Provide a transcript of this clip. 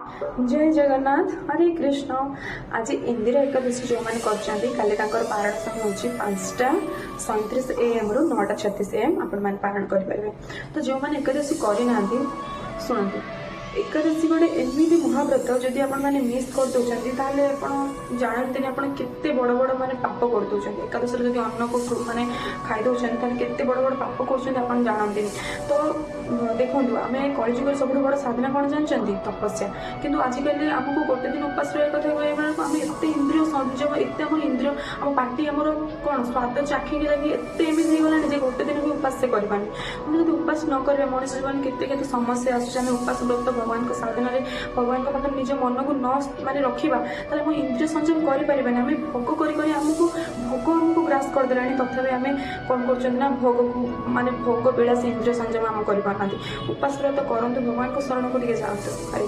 जय जगन्नाथ हरे कृष्ण। आज इंदिरा एकादशी जो मैंने कर पारण समय हूँ 5:37 AM रु 9:36 AM आपण पारण करेंगे। तो जो मैंने एकादशी करना शुणु एकादशी गोटे एमती महाव्रत जदि आपने मिस कर दौरान ताल जानते केते बड़ बड़ माने पाप कर दौरान एकादशी जब अन्न को माने खाई दौरान केते बड़ बड़ पाप कर जानते। तो देखो आम कलिजुग सब बड़ साधना कौन जानते तपस्या, किंतु आजिकल आमको गोटे दिन उपास रहा कथा कहूँ आम एत इंद्रिय संयम एत आम इंद्रिय आम पार्टी आमर कौन स्वाद चाखिक लगे एत एमती होगलानी जे गोटे दिन भी उपास से करें जब उपास न करें मनुष्य जीवन केते समस्या आस उपास व्रत भगवान साधन भगवान पाखे निज मन को न माने रखा आम इंद्रिय संयम करें आम भोग करमको भोग आमको ग्रास करदे तथापि आम कौन कर भोग को माने भोग बेला से इंद्रिय संयम आम कर उपास व्रत करंतु भगवान को शरण को जातु।